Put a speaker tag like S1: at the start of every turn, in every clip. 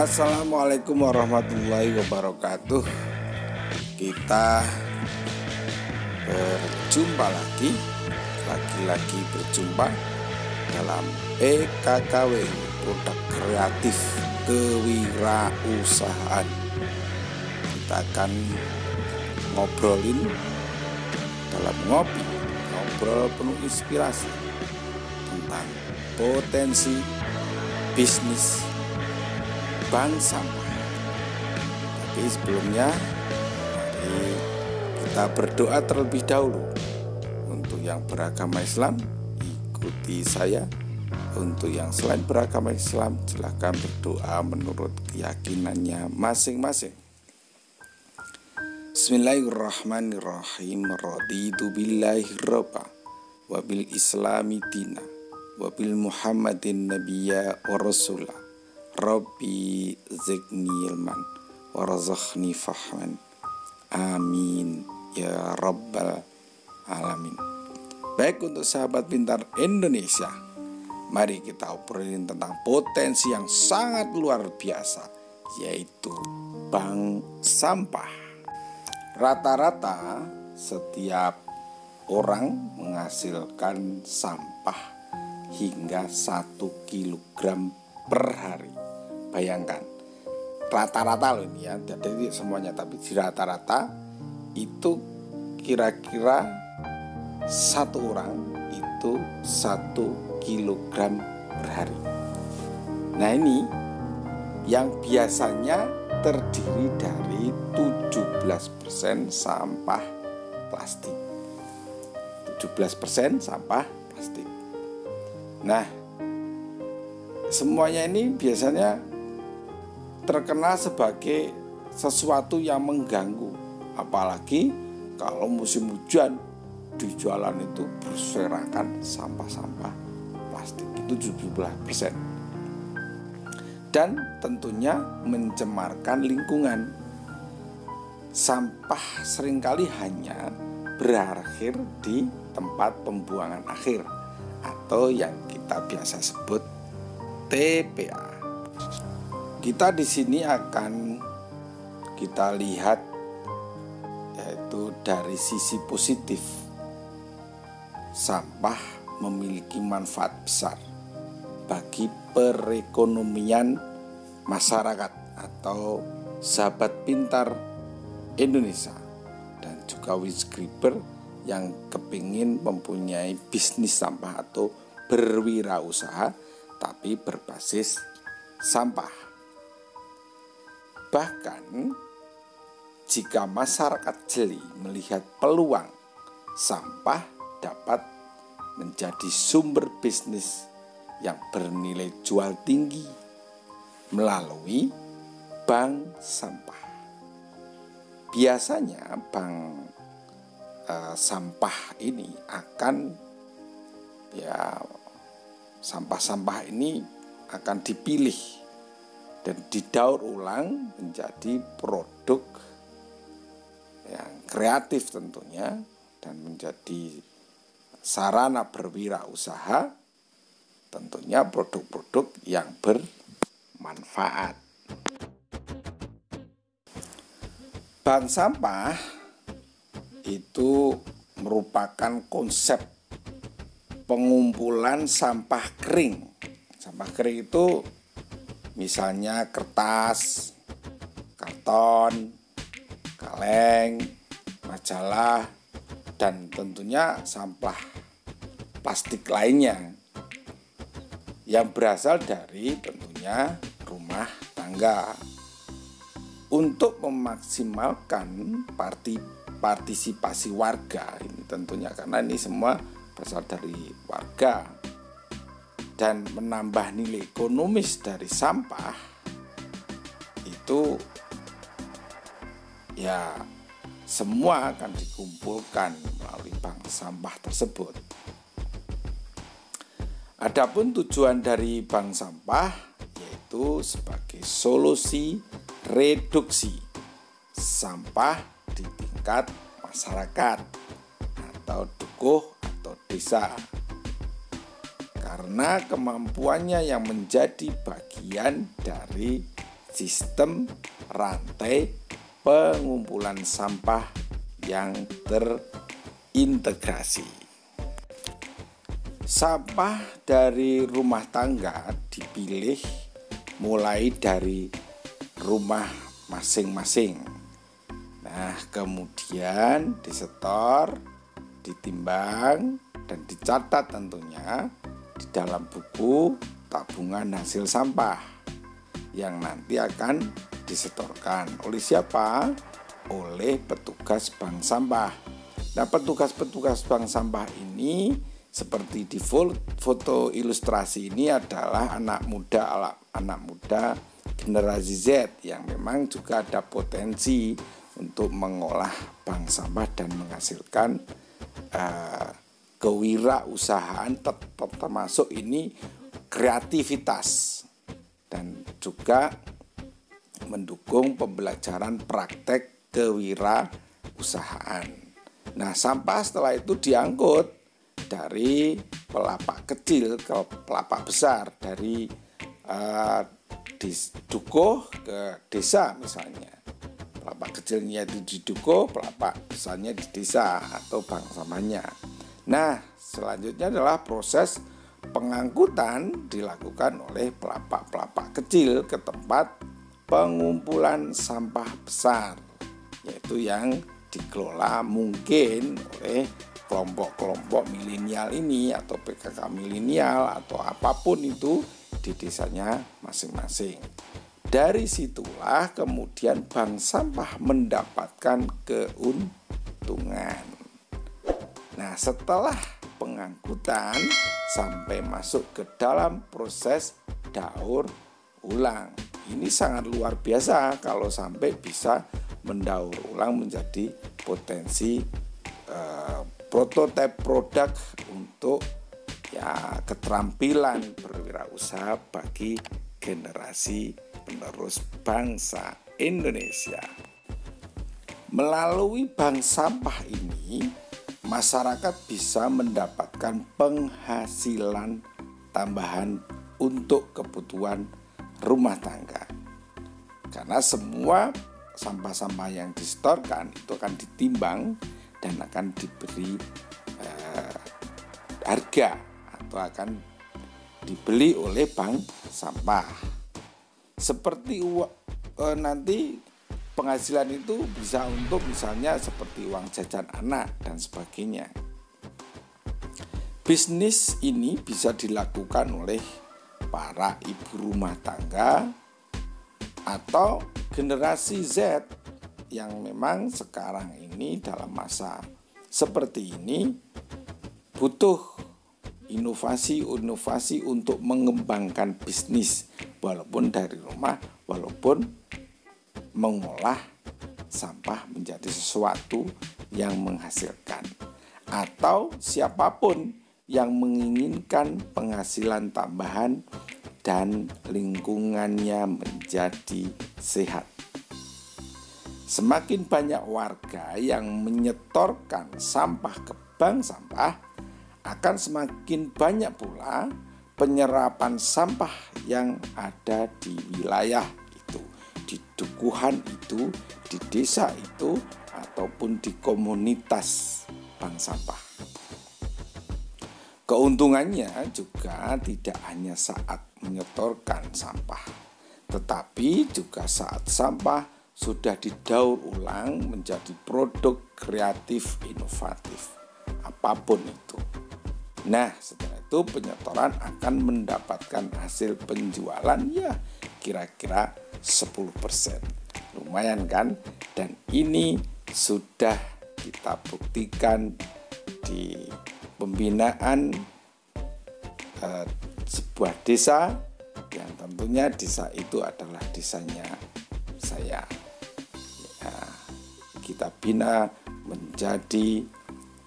S1: Assalamualaikum warahmatullahi wabarakatuh. Kita berjumpa lagi berjumpa dalam PKKW, Produk Kreatif Kewirausahaan. Kita akan ngobrolin dalam ngobrol penuh inspirasi tentang potensi bisnis bank sampah. Tapi sebelumnya, mari kita berdoa terlebih dahulu. Untuk yang beragama Islam, ikuti saya. Untuk yang selain beragama Islam, silakan berdoa menurut keyakinannya masing-masing. Bismillahirrahmanirrahim. Raditu billahi rabba wa bil islami dina wa bil muhammadin nabiyya wa rasulah. Rabbi zidni ilman warzuqni fahman. Amin ya rabbal alamin. Baik, untuk sahabat pintar Indonesia, mari kita obrolin tentang potensi yang sangat luar biasa, yaitu bank sampah. Rata-rata setiap orang menghasilkan sampah hingga 1 kilogram per hari. Bayangkan, rata-rata loh ini ya, jadi semuanya, tapi di rata-rata itu kira-kira satu orang itu 1 kilogram per hari. Nah, ini yang biasanya terdiri dari 17% sampah plastik. 17% sampah plastik. Nah, semuanya ini biasanya terkenal sebagai sesuatu yang mengganggu. Apalagi kalau musim hujan, di jalan itu berserakan sampah-sampah plastik. Itu 17%. Dan tentunya mencemarkan lingkungan. Sampah seringkali hanya berakhir di tempat pembuangan akhir atau yang kita biasa sebut TPA. Kita di sini akan kita lihat yaitu dari sisi positif. Sampah memiliki manfaat besar bagi perekonomian masyarakat atau sahabat pintar Indonesia dan juga Wisgriber yang kepingin mempunyai bisnis sampah atau berwirausaha tapi berbasis sampah. Bahkan jika masyarakat jeli melihat peluang, sampah dapat menjadi sumber bisnis yang bernilai jual tinggi melalui bank sampah. Biasanya bank sampah ini sampah-sampah ini akan dipilih dan didaur ulang menjadi produk yang kreatif tentunya, dan menjadi sarana berwirausaha, tentunya produk-produk yang bermanfaat. Bank sampah itu merupakan konsep pengumpulan sampah kering. Sampah kering itu misalnya kertas, karton, kaleng, majalah, dan tentunya sampah plastik lainnya yang berasal dari tentunya rumah tangga. Untuk memaksimalkan partisipasi warga ini tentunya, karena ini semua berasal dari warga, dan menambah nilai ekonomis dari sampah itu ya semua akan dikumpulkan melalui bank sampah tersebut. Adapun tujuan dari bank sampah yaitu sebagai solusi reduksi sampah di tingkat masyarakat atau dukuh atau desa. karena kemampuannya yang menjadi bagian dari sistem rantai pengumpulan sampah yang terintegrasi. Sampah dari rumah tangga dipilih mulai dari rumah masing-masing. Nah, kemudian disetor, ditimbang, dan dicatat tentunya di dalam buku tabungan hasil sampah yang nanti akan disetorkan oleh siapa? Oleh petugas bank sampah. Nah, petugas-petugas bank sampah ini seperti di foto ilustrasi ini adalah anak muda generasi Z yang memang juga ada potensi untuk mengolah bank sampah dan menghasilkan kewirausahaan, termasuk ini kreativitas dan juga mendukung pembelajaran praktek kewirausahaan. Nah, sampah setelah itu diangkut dari pelapak kecil ke pelapak besar, dari dukuh ke desa misalnya. Pelapak kecilnya itu di dukuh, pelapak besarnya di desa atau bank sampahnya. Nah, selanjutnya adalah proses pengangkutan dilakukan oleh pelapak-pelapak kecil ke tempat pengumpulan sampah besar, yaitu yang dikelola mungkin oleh kelompok-kelompok milenial ini atau PKK milenial atau apapun itu di desanya masing-masing. Dari situlah kemudian bank sampah mendapatkan keuntungan. Nah, setelah pengangkutan sampai masuk ke dalam proses daur ulang. Ini sangat luar biasa kalau sampai bisa mendaur ulang menjadi potensi prototipe produk untuk keterampilan berwirausaha bagi generasi penerus bangsa Indonesia. Melalui bank sampah ini, masyarakat bisa mendapatkan penghasilan tambahan untuk kebutuhan rumah tangga. Karena semua sampah-sampah yang disetorkan itu akan ditimbang dan akan diberi harga atau akan dibeli oleh bank sampah. Seperti nanti penghasilan itu bisa untuk misalnya seperti uang jajan anak dan sebagainya. Bisnis ini bisa dilakukan oleh para ibu rumah tangga atau generasi Z yang memang sekarang ini dalam masa seperti ini butuh inovasi untuk mengembangkan bisnis walaupun dari rumah, walaupun mengolah sampah menjadi sesuatu yang menghasilkan. Atau siapapun yang menginginkan penghasilan tambahan dan lingkungannya menjadi sehat. Semakin banyak warga yang menyetorkan sampah ke bank sampah, akan semakin banyak pula penyerapan sampah yang ada di wilayah itu, di dukuhan itu, di desa itu, ataupun di komunitas bank sampah. Keuntungannya juga tidak hanya saat menyetorkan sampah, tetapi juga saat sampah sudah didaur ulang menjadi produk kreatif inovatif, apapun itu. Nah, setelah itu penyetoran akan mendapatkan hasil penjualan kira-kira 10%. Lumayan kan? Dan ini sudah kita buktikan di pembinaan sebuah desa yang tentunya desa itu adalah desanya saya. Kita bina menjadi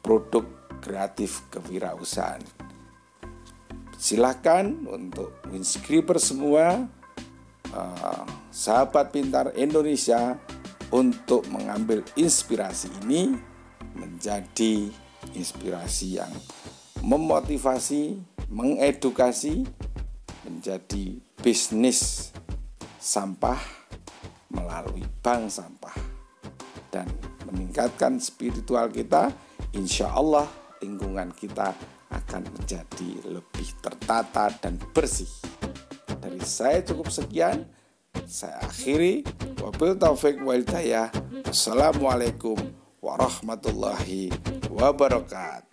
S1: produk kreatif kewirausahaan. Silakan untuk Winscriber semua, sahabat pintar Indonesia, untuk mengambil inspirasi ini menjadi inspirasi yang memotivasi, mengedukasi, menjadi bisnis sampah melalui bank sampah dan meningkatkan spiritual kita, insya Allah lingkungan kita akan menjadi lebih tertata dan bersih. Dari saya cukup sekian, saya akhiri. Wabil taufik wal hidayah. Assalamualaikum warahmatullahi wabarakatuh.